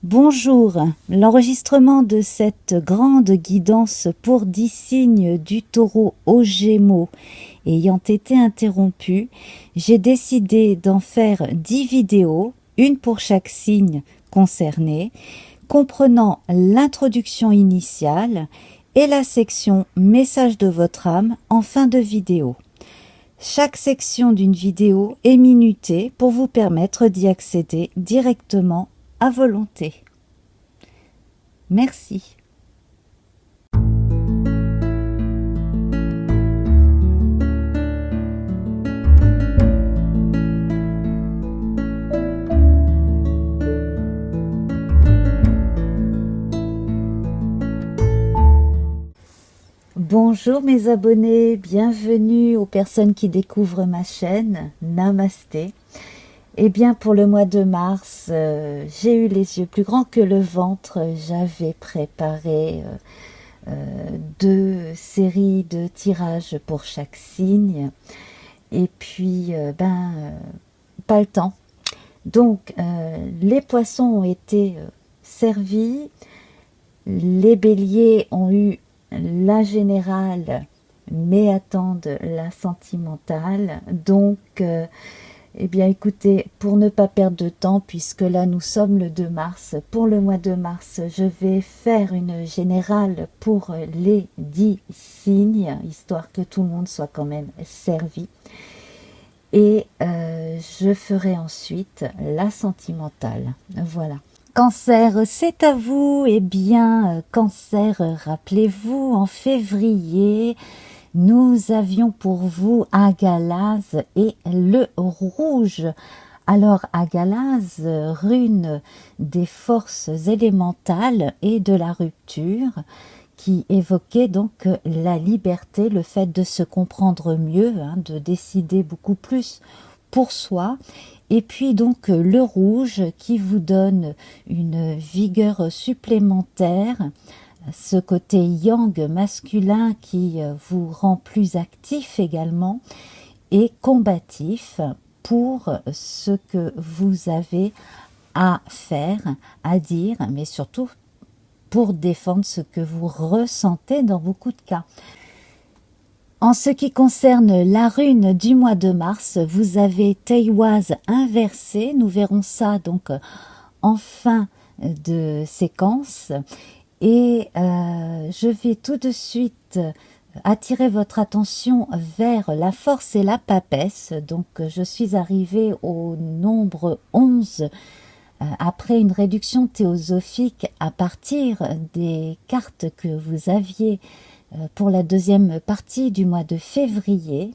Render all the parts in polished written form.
Bonjour, l'enregistrement de cette grande guidance pour 10 signes du taureau aux Gémeaux ayant été interrompu, j'ai décidé d'en faire 10 vidéos, une pour chaque signe concerné, comprenant l'introduction initiale et la section Message de votre âme en fin de vidéo. Chaque section d'une vidéo est minutée pour vous permettre d'y accéder directement à volonté. Merci. Bonjour mes abonnés, bienvenue aux personnes qui découvrent ma chaîne, Namasté. Eh bien pour le mois de mars, j'ai eu les yeux plus grands que le ventre, j'avais préparé 2 séries de tirages pour chaque signe, et puis pas le temps. Donc les poissons ont été servis, les béliers ont eu la générale, mais attendent la sentimentale. Donc, eh bien, écoutez, pour ne pas perdre de temps, puisque là, nous sommes le 2 mars, pour le mois de mars, je vais faire une générale pour les 10 signes, histoire que tout le monde soit quand même servi. Et je ferai ensuite la sentimentale. Voilà. Cancer, c'est à vous. Eh bien, Cancer, rappelez-vous, en février, nous avions pour vous Agalaz et le rouge. Alors, Agalaz, rune des forces élémentales et de la rupture, qui évoquait donc la liberté, le fait de se comprendre mieux, de décider beaucoup plus pour soi. Et puis donc le rouge qui vous donne une vigueur supplémentaire, ce côté yang masculin qui vous rend plus actif également et combatif pour ce que vous avez à faire, à dire, mais surtout pour défendre ce que vous ressentez dans beaucoup de cas. En ce qui concerne la rune du mois de mars, vous avez Teiwaz inversé. Nous verrons ça donc en fin de séquence. Et je vais tout de suite attirer votre attention vers la force et la papesse. Donc je suis arrivée au nombre 11 après une réduction théosophique à partir des cartes que vous aviez pour la deuxième partie du mois de février.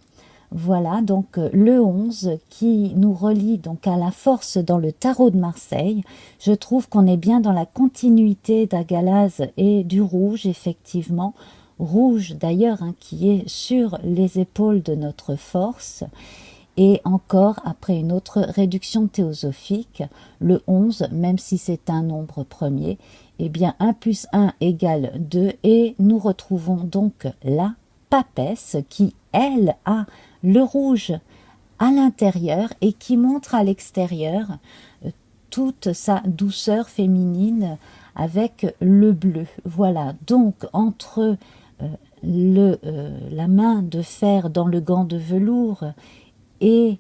Voilà donc le 11 qui nous relie donc à la force dans le tarot de Marseille. Je trouve qu'on est bien dans la continuité d'Agalaz et du rouge, effectivement. Rouge d'ailleurs qui est sur les épaules de notre force. Et encore après une autre réduction théosophique, le 11, même si c'est un nombre premier, eh bien 1 plus 1 égale 2 et nous retrouvons donc la papesse qui, elle, a le rouge à l'intérieur et qui montre à l'extérieur toute sa douceur féminine avec le bleu. Voilà, donc entre la main de fer dans le gant de velours et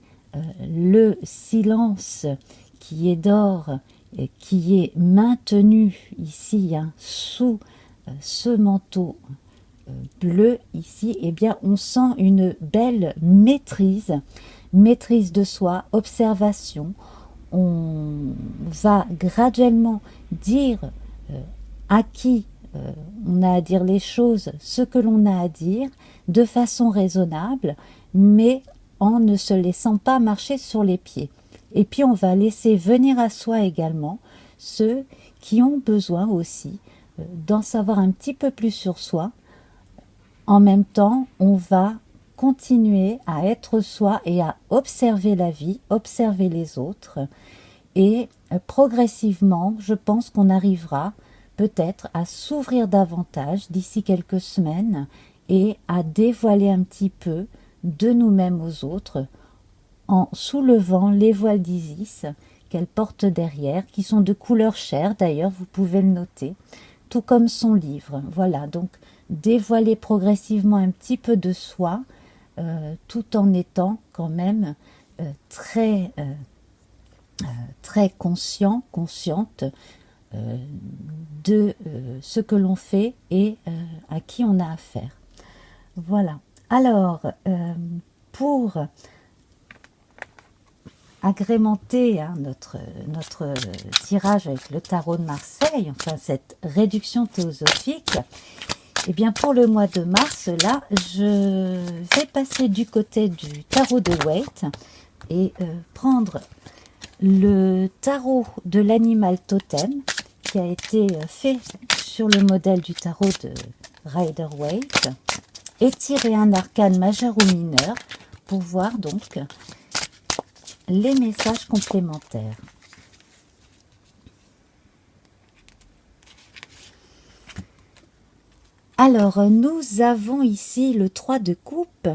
le silence qui est d'or, qui est maintenu ici sous ce manteau bleu ici, eh bien on sent une belle maîtrise de soi, observation. On va graduellement dire à qui on a à dire les choses, ce que l'on a à dire, de façon raisonnable, mais en ne se laissant pas marcher sur les pieds. Et puis on va laisser venir à soi également ceux qui ont besoin aussi d'en savoir un petit peu plus sur soi. En même temps, on va continuer à être soi et à observer la vie, observer les autres. Et progressivement, je pense qu'on arrivera peut-être à s'ouvrir davantage d'ici quelques semaines et à dévoiler un petit peu de nous-mêmes aux autres en soulevant les voiles d'Isis qu'elle porte derrière, qui sont de couleur chair d'ailleurs, vous pouvez le noter, tout comme son livre. Voilà, donc dévoiler progressivement un petit peu de soi, tout en étant quand même très conscient, consciente de ce que l'on fait et à qui on a affaire. Voilà. Alors, pour agrémenter notre tirage avec le tarot de Marseille, enfin cette réduction théosophique, et bien pour le mois de mars, là, je vais passer du côté du tarot de Waite et prendre le tarot de l'animal totem qui a été fait sur le modèle du tarot de Rider-Waite et tirer un arcane majeur ou mineur pour voir donc les messages complémentaires. Alors, nous avons ici le 3 de coupe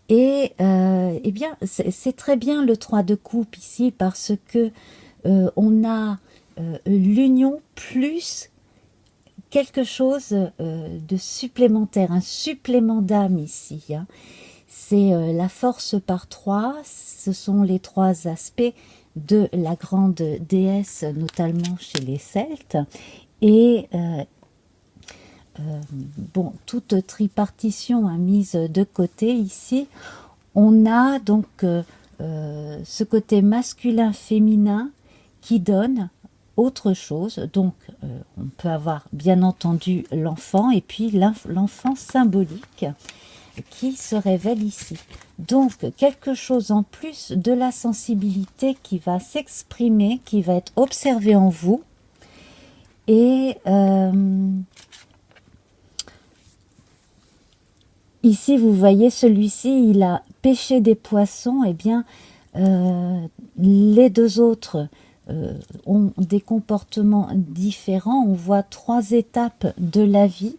et eh bien, c'est très bien le 3 de coupe ici parce que on a l'union plus quelque chose de supplémentaire, un supplément d'âme ici. Hein. C'est la force par 3, ce sont les 3 aspects de la grande déesse, notamment chez les Celtes. Et bon, toute tripartition mise de côté ici, on a donc ce côté masculin-féminin qui donne autre chose. Donc on peut avoir bien entendu l'enfant et puis l'enfant symbolique qui se révèle ici. Donc quelque chose en plus de la sensibilité qui va s'exprimer, qui va être observé en vous. Et ici vous voyez celui-ci, il a pêché des poissons, et bien les deux autres ont des comportements différents. On voit 3 étapes de la vie.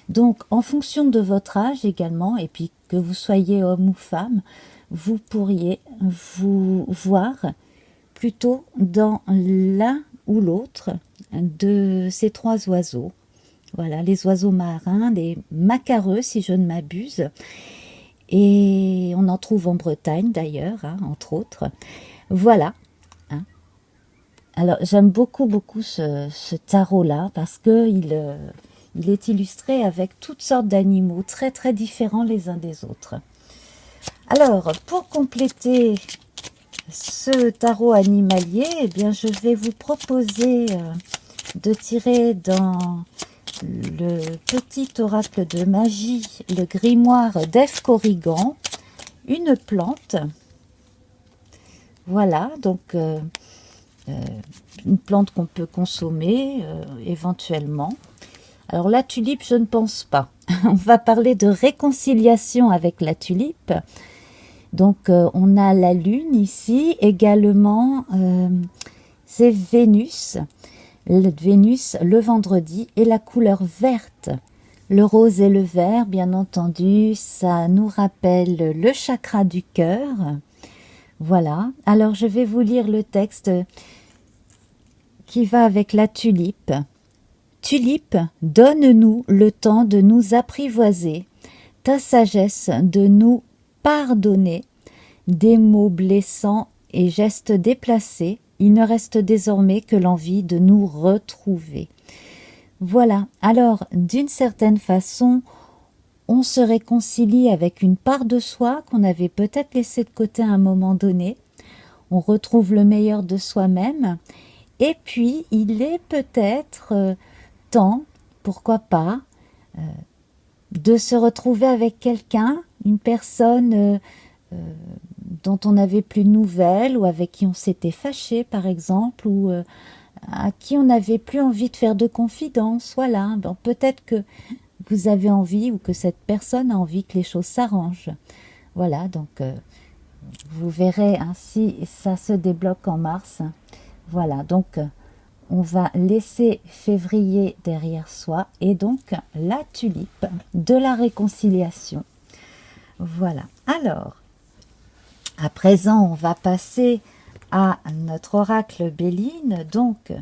Donc, en fonction de votre âge également, et puis que vous soyez homme ou femme, vous pourriez vous voir plutôt dans l'un ou l'autre de ces 3 oiseaux. Voilà, les oiseaux marins, les macareux, si je ne m'abuse. Et on en trouve en Bretagne d'ailleurs, hein, entre autres. Voilà. Hein. Alors, j'aime beaucoup ce tarot-là parce que il est illustré avec toutes sortes d'animaux très très différents les uns des autres. Alors, pour compléter ce tarot animalier, eh bien, je vais vous proposer de tirer dans le petit oracle de magie, le grimoire d'Ève Corrigan, une plante. Voilà, donc une plante qu'on peut consommer éventuellement. Alors la tulipe, je ne pense pas. On va parler de réconciliation avec la tulipe. Donc on a la lune ici, également c'est Vénus. Vénus le vendredi et la couleur verte. Le rose et le vert, bien entendu, ça nous rappelle le chakra du cœur. Voilà, alors je vais vous lire le texte qui va avec la tulipe. Tulipe, donne-nous le temps de nous apprivoiser, ta sagesse de nous pardonner, des mots blessants et gestes déplacés, il ne reste désormais que l'envie de nous retrouver. Voilà, alors d'une certaine façon, on se réconcilie avec une part de soi qu'on avait peut-être laissée de côté à un moment donné, on retrouve le meilleur de soi-même, et puis il est peut-être temps, pourquoi pas, de se retrouver avec quelqu'un, une personne dont on n'avait plus de nouvelles, ou avec qui on s'était fâché par exemple, ou à qui on n'avait plus envie de faire de confidences. Voilà, bon, peut-être que vous avez envie, ou que cette personne a envie que les choses s'arrangent. Voilà, donc vous verrez ainsi, ça se débloque en mars. Voilà, donc on va laisser février derrière soi, et donc la tulipe de la réconciliation. Voilà, alors, à présent, on va passer à notre oracle Béline. Donc,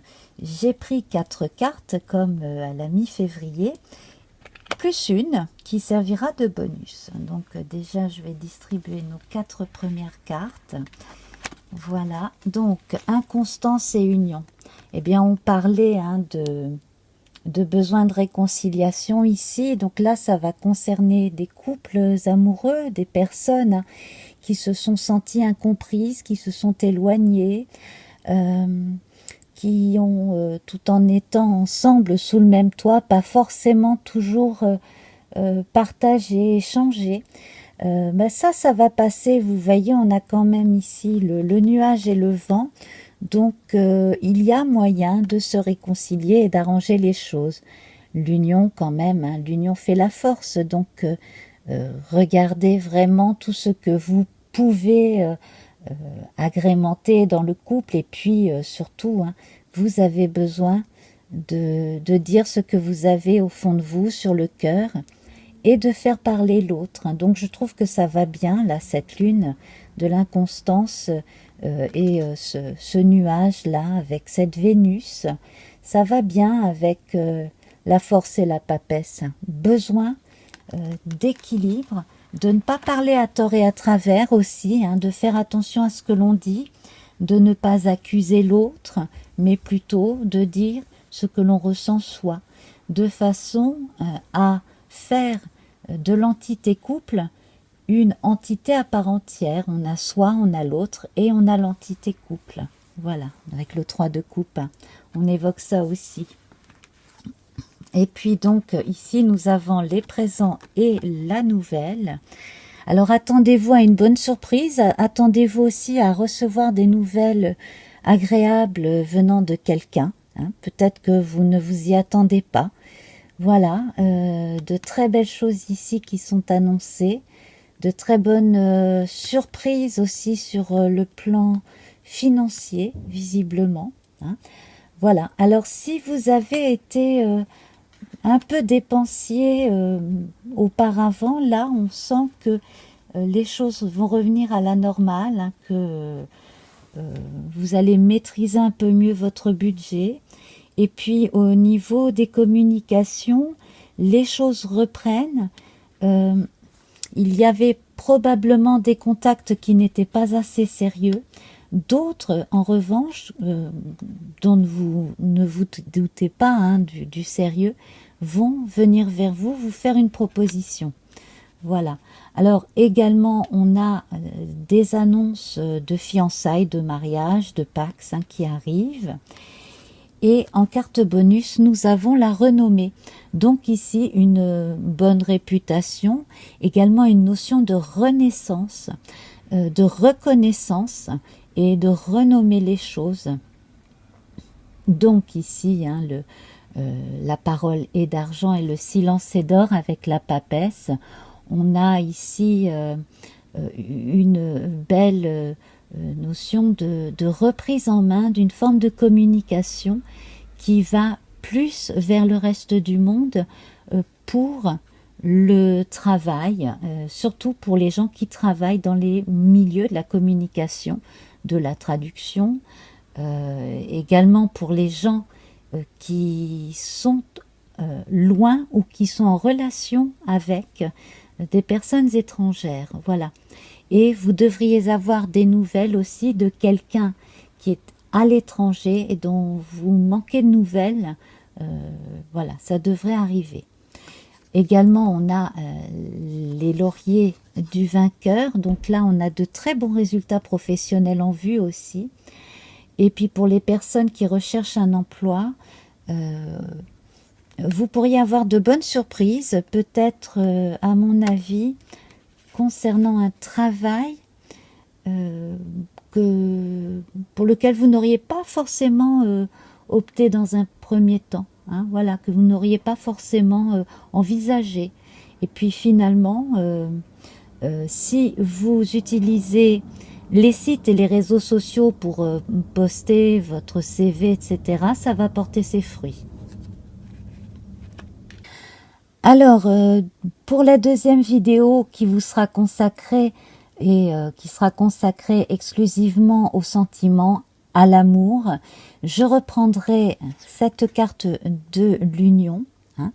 j'ai pris 4 cartes comme à la mi-février, plus une qui servira de bonus. Donc, déjà, je vais distribuer nos 4 premières cartes. Voilà. Donc, inconstance et union. Eh bien, on parlait de besoin de réconciliation ici. Donc là, ça va concerner des couples amoureux, des personnes qui se sont senties incomprises, qui se sont éloignées, qui ont, tout en étant ensemble sous le même toit, pas forcément toujours partagé, échangé. Ben ça va passer. Vous voyez, on a quand même ici le nuage et le vent. Donc, il y a moyen de se réconcilier et d'arranger les choses. L'union, quand même, hein, l'union fait la force. Donc, regardez vraiment tout ce que vous pouvez agrémenter dans le couple. Et puis, surtout, hein, vous avez besoin de dire ce que vous avez au fond de vous, sur le cœur, et de faire parler l'autre. Donc, je trouve que ça va bien, là, cette lune de l'inconstance et ce nuage-là, avec cette Vénus, ça va bien avec la force et la papesse. Besoin d'équilibre, de ne pas parler à tort et à travers aussi, hein, de faire attention à ce que l'on dit, de ne pas accuser l'autre, mais plutôt de dire ce que l'on ressent soi, de façon à faire de l'entité couple une entité à part entière. On a soi, on a l'autre et on a l'entité couple. Voilà, avec le 3 de coupe, hein, on évoque ça aussi. Et puis donc ici nous avons les présents et la nouvelle. Alors attendez-vous à une bonne surprise, attendez-vous aussi à recevoir des nouvelles agréables venant de quelqu'un. Hein. Peut-être que vous ne vous y attendez pas. Voilà, de très belles choses ici qui sont annoncées, de très bonnes surprises aussi sur le plan financier, visiblement. Hein. Voilà, alors si vous avez été un peu dépensier auparavant, là on sent que les choses vont revenir à la normale, hein, que vous allez maîtriser un peu mieux votre budget. Et puis au niveau des communications, les choses reprennent. Il y avait probablement des contacts qui n'étaient pas assez sérieux. D'autres, en revanche, dont vous ne vous doutez pas hein, du sérieux, vont venir vers vous, vous faire une proposition. Voilà. Alors également, on a des annonces de fiançailles, de mariage, de Pax hein, qui arrivent. Et en carte bonus, nous avons la renommée. Donc ici, une bonne réputation, également une notion de renaissance, de reconnaissance et de renommer les choses. Donc ici, hein, la parole est d'argent et le silence est d'or avec la papesse. On a ici une belle notion de reprise en main d'une forme de communication qui va plus vers le reste du monde pour le travail, surtout pour les gens qui travaillent dans les milieux de la communication, de la traduction, également pour les gens qui sont loin ou qui sont en relation avec des personnes étrangères. Voilà. Et vous devriez avoir des nouvelles aussi de quelqu'un qui est à l'étranger et dont vous manquez de nouvelles. Voilà, ça devrait arriver. Également, on a les lauriers du vainqueur. Donc là, on a de très bons résultats professionnels en vue aussi. Et puis pour les personnes qui recherchent un emploi, vous pourriez avoir de bonnes surprises, peut-être à mon avis, concernant un travail pour lequel vous n'auriez pas forcément opté dans un premier temps. Hein, voilà, que vous n'auriez pas forcément envisagé. Et puis finalement, si vous utilisez les sites et les réseaux sociaux pour poster votre CV, etc., ça va porter ses fruits. Alors, pour la deuxième vidéo qui vous sera consacrée et qui sera consacré exclusivement aux sentiments, à l'amour. Je reprendrai cette carte de l'union, hein,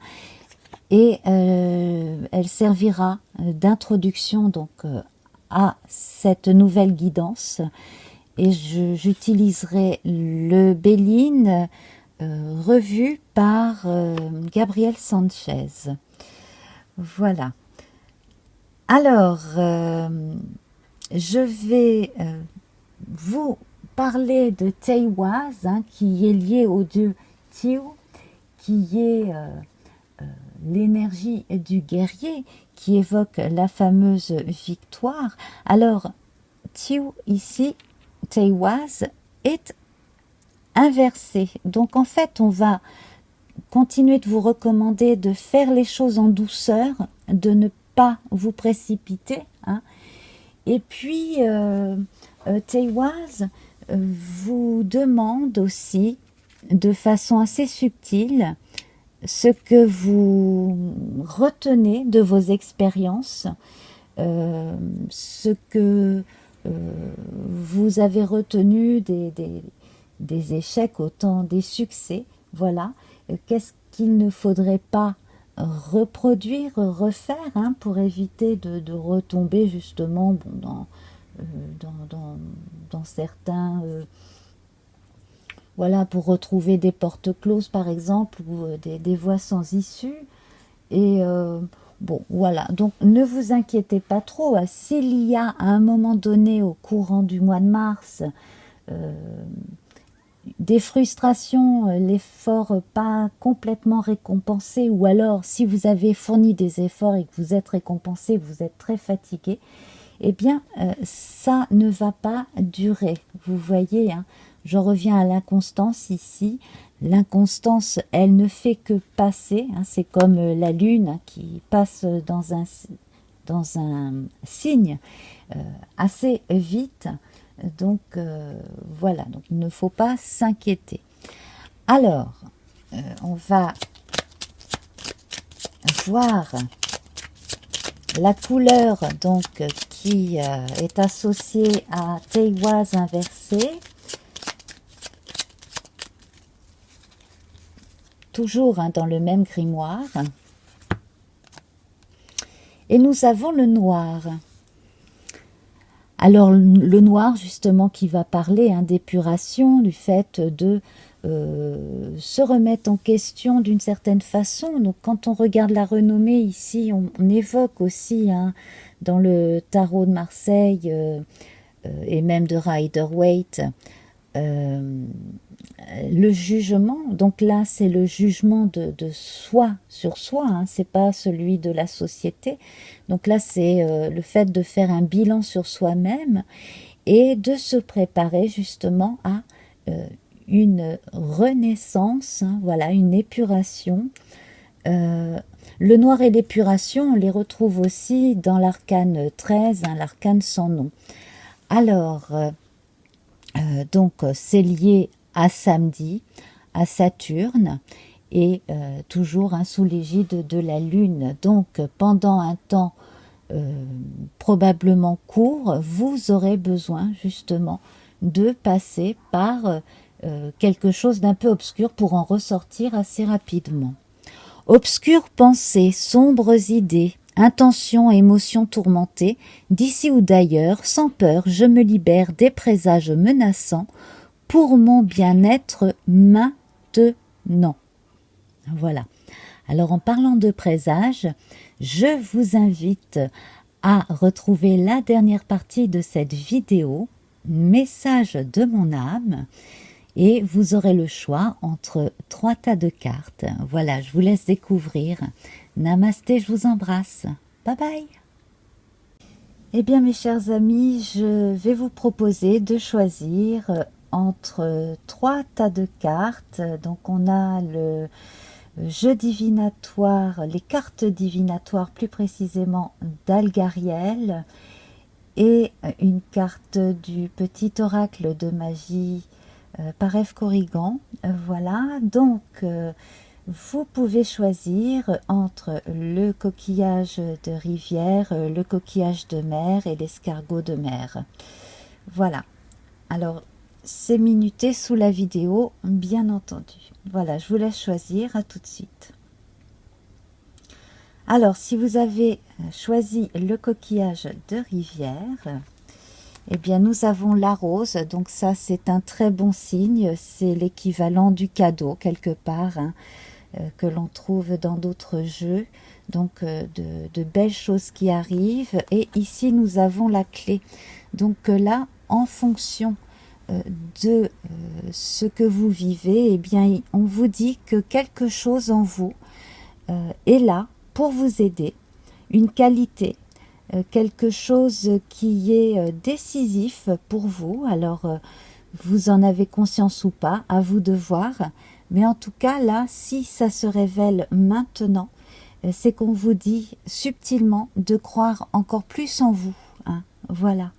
et elle servira d'introduction donc à cette nouvelle guidance. Et j'utiliserai le Béline revu par Gabriel Sanchez. Voilà. Alors, je vais vous parler de Teiwaz, hein, qui est lié au dieu Tiu, qui est l'énergie du guerrier, qui évoque la fameuse victoire. Alors, Tiu ici, Teiwaz, est inversé. Donc en fait, on va continuer de vous recommander de faire les choses en douceur, de ne pas vous précipiter, hein. Et puis, Teiwaz vous demande aussi, de façon assez subtile, ce que vous retenez de vos expériences, ce que vous avez retenu des échecs autant des succès. Voilà. Qu'est-ce qu'il ne faudrait pas reproduire, refaire, hein, pour éviter de retomber justement dans certains... voilà, pour retrouver des portes closes par exemple, ou des voies sans issue. Et bon, voilà, donc ne vous inquiétez pas trop. S'il y a à un moment donné au courant du mois de mars des frustrations, l'effort pas complètement récompensé, ou alors si vous avez fourni des efforts et que vous êtes récompensé, vous êtes très fatigué, eh bien ça ne va pas durer. Vous voyez, hein, je reviens à l'inconstance ici. L'inconstance, elle ne fait que passer, hein, c'est comme la lune, hein, qui passe dans un signe assez vite. Donc voilà, donc il ne faut pas s'inquiéter. Alors, on va voir la couleur donc qui est associée à Teiwaz inversé. Toujours, hein, dans le même grimoire. Et nous avons le noir. Alors le noir justement qui va parler, hein, d'épuration, du fait de se remettre en question d'une certaine façon. Donc quand on regarde la renommée ici, on évoque aussi, hein, dans le tarot de Marseille et même de Rider-Waite, le jugement. Donc là c'est le jugement de soi sur soi, hein, c'est pas celui de la société. Donc là c'est le fait de faire un bilan sur soi-même et de se préparer justement à une renaissance, hein, voilà, une épuration. Le noir et l'épuration, on les retrouve aussi dans l'arcane 13, hein, l'arcane sans nom. Alors donc c'est lié à samedi, à Saturne, et toujours, hein, sous l'égide de la Lune. Donc pendant un temps probablement court, vous aurez besoin justement de passer par quelque chose d'un peu obscur pour en ressortir assez rapidement. Obscures pensées, sombres idées, intentions, émotions tourmentées, d'ici ou d'ailleurs, sans peur, je me libère des présages menaçants pour mon bien-être maintenant. Voilà. Alors en parlant de présages, je vous invite à retrouver la dernière partie de cette vidéo, message de mon âme, et vous aurez le choix entre 3 tas de cartes. Voilà, je vous laisse découvrir. Namasté, je vous embrasse. Bye bye. Eh bien mes chers amis, je vais vous proposer de choisir entre 3 tas de cartes. Donc on a le jeu divinatoire, les cartes divinatoires plus précisément d'Algariel, et une carte du petit oracle de magie par F. Corrigan. Voilà, donc Vous pouvez choisir entre le coquillage de rivière, le coquillage de mer et l'escargot de mer. Voilà. Alors, c'est minuté sous la vidéo, bien entendu. Voilà, je vous laisse choisir. À tout de suite. Alors, si vous avez choisi le coquillage de rivière, eh bien, nous avons la rose. Donc ça, c'est un très bon signe. C'est l'équivalent du cadeau, quelque part, hein, que l'on trouve dans d'autres jeux. Donc, de belles choses qui arrivent. Et ici, nous avons la clé. Donc là, en fonction de ce que vous vivez, eh bien, on vous dit que quelque chose en vous est là pour vous aider, une qualité, quelque chose qui est décisif pour vous. Alors, vous en avez conscience ou pas, à vous de voir. Mais en tout cas, là, si ça se révèle maintenant, c'est qu'on vous dit subtilement de croire encore plus en vous. Hein. Voilà.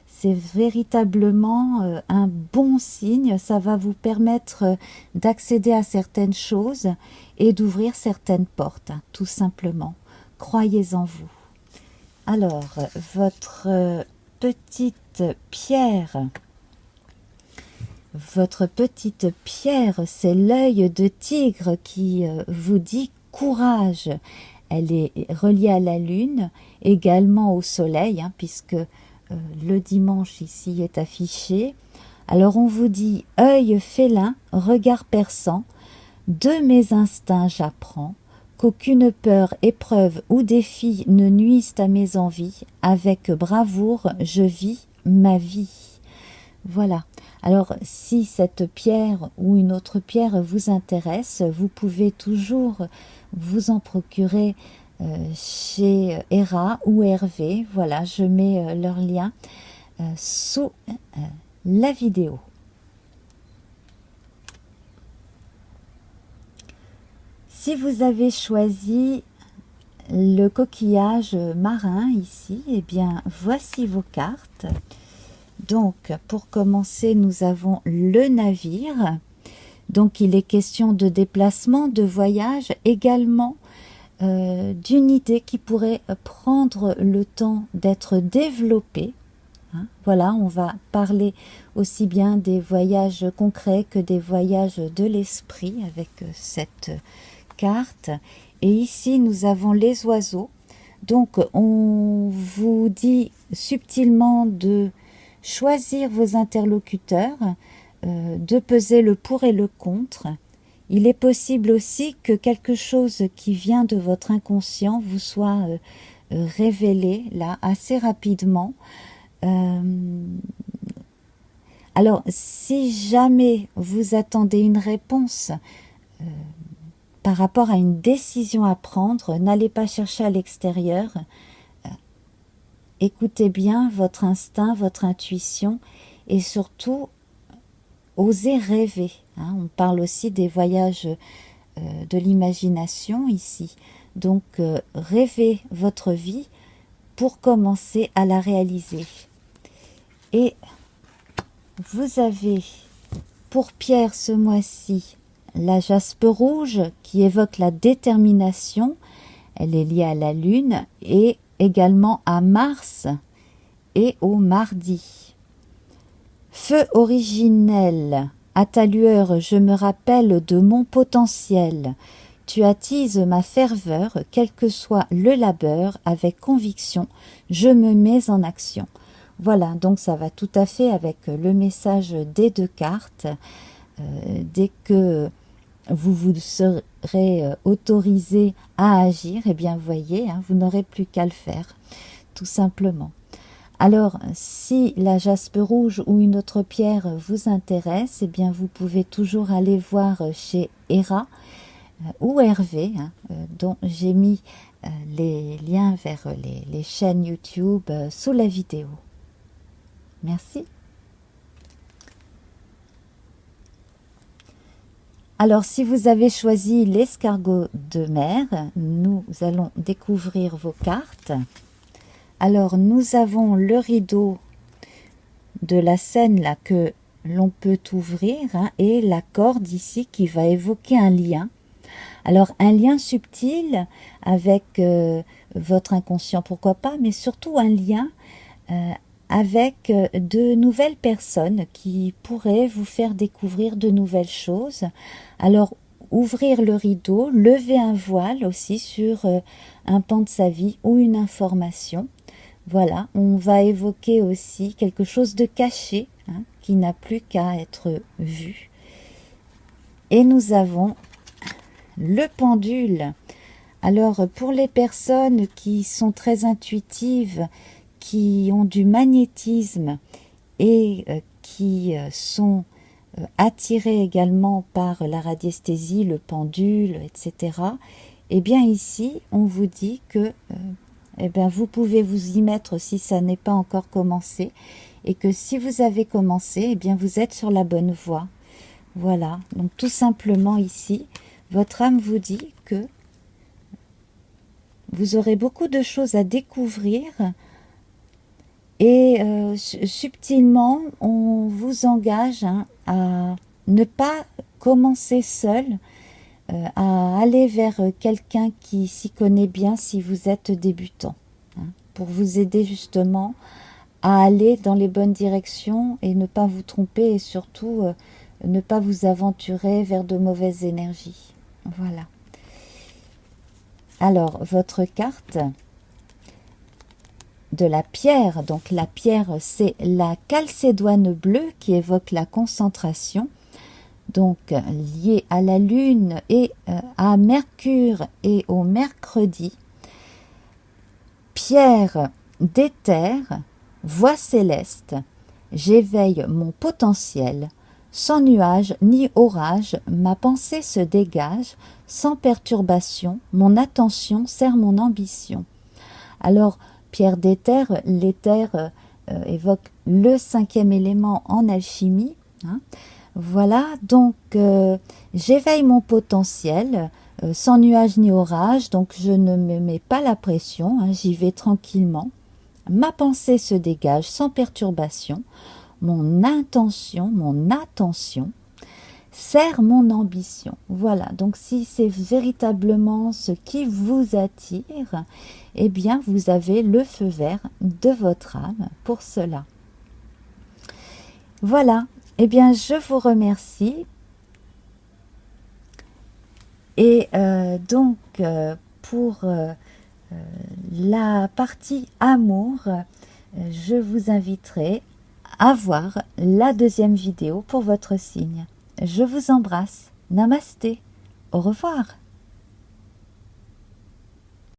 C'est véritablement un bon signe. Ça va vous permettre d'accéder à certaines choses et d'ouvrir certaines portes, hein, tout simplement. Croyez en vous. Alors, votre petite pierre, c'est l'œil de tigre qui vous dit courage. Elle est reliée à la lune, également au soleil, hein, puisque le dimanche ici est affiché. Alors on vous dit œil félin, regard perçant, de mes instincts j'apprends qu'aucune peur, épreuve ou défi ne nuisent à mes envies. Avec bravoure, je vis ma vie. Voilà. Alors, si cette pierre ou une autre pierre vous intéresse, vous pouvez toujours vous en procurer chez Hera ou Hervé. Voilà, je mets leur lien sous la vidéo. Si vous avez choisi le coquillage marin ici, eh bien, voici vos cartes. Donc, pour commencer, nous avons le navire. Donc, il est question de déplacement, de voyage, également d'une idée qui pourrait prendre le temps d'être développée. Hein. Voilà, on va parler aussi bien des voyages concrets que des voyages de l'esprit avec cette carte. Et ici, nous avons les oiseaux. Donc, on vous dit subtilement de choisir vos interlocuteurs, de peser le pour et le contre. Il est possible aussi que quelque chose qui vient de votre inconscient vous soit révélé là assez rapidement. Alors, si jamais vous attendez une réponse par rapport à une décision à prendre, n'allez pas chercher à l'extérieur. Écoutez bien votre instinct, votre intuition et surtout osez rêver. Hein. On parle aussi des voyages de l'imagination ici. Donc, rêvez votre vie pour commencer à la réaliser. Et vous avez pour pierre ce mois-ci la jaspe rouge qui évoque la détermination. Elle est liée à la lune et également à Mars et au mardi. Feu originel, à ta lueur je me rappelle de mon potentiel. Tu attises ma ferveur, quel que soit le labeur, avec conviction, je me mets en action. Voilà, donc ça va tout à fait avec le message des deux cartes. Dès que vous vous serez autorisé à agir, eh bien, vous voyez, hein, vous n'aurez plus qu'à le faire, tout simplement. Alors, si la jaspe rouge ou une autre pierre vous intéresse, eh bien, vous pouvez toujours aller voir chez Hera ou Hervé, hein, dont j'ai mis les liens vers les chaînes YouTube sous la vidéo. Merci. Alors, si vous avez choisi l'escargot de mer, nous allons découvrir vos cartes. Alors, nous avons le rideau de la scène là que l'on peut ouvrir, hein, et la corde ici qui va évoquer un lien. Alors un lien subtil avec votre inconscient, pourquoi pas, mais surtout un lien avec de nouvelles personnes qui pourraient vous faire découvrir de nouvelles choses. Alors ouvrir le rideau, lever un voile aussi sur un pan de sa vie ou une information. Voilà, on va évoquer aussi quelque chose de caché, hein, qui n'a plus qu'à être vu. Et nous avons le pendule. Alors pour les personnes qui sont très intuitives, qui ont du magnétisme et qui sont attirées également par la radiesthésie, le pendule, etc. Eh bien ici, on vous dit que eh bien, vous pouvez vous y mettre si ça n'est pas encore commencé, et que si vous avez commencé, eh bien vous êtes sur la bonne voie. Voilà, donc tout simplement ici, votre âme vous dit que vous aurez beaucoup de choses à découvrir, et subtilement, on vous engage, hein, à ne pas commencer seul, à aller vers quelqu'un qui s'y connaît bien si vous êtes débutant, hein, pour vous aider justement à aller dans les bonnes directions et ne pas vous tromper, et surtout ne pas vous aventurer vers de mauvaises énergies. Voilà. Alors, votre carte de la pierre, donc la pierre, c'est la calcédoine bleue qui évoque la concentration, donc liée à la lune et à Mercure et au mercredi. Pierre d'éther, voix céleste, j'éveille mon potentiel, sans nuage ni orage, ma pensée se dégage, sans perturbation, mon attention sert mon ambition. Alors, pierre d'éther, l'éther évoque le 5e élément en alchimie, hein. Voilà, donc j'éveille mon potentiel, sans nuage ni orage, donc je ne me mets pas la pression, hein, j'y vais tranquillement. Ma pensée se dégage sans perturbation, mon attention sert mon ambition. Voilà, donc si c'est véritablement ce qui vous attire, eh bien vous avez le feu vert de votre âme pour cela. Voilà, eh bien je vous remercie. Et donc pour la partie amour, je vous inviterai à voir la 2e vidéo pour votre signe. Je vous embrasse. Namasté. Au revoir.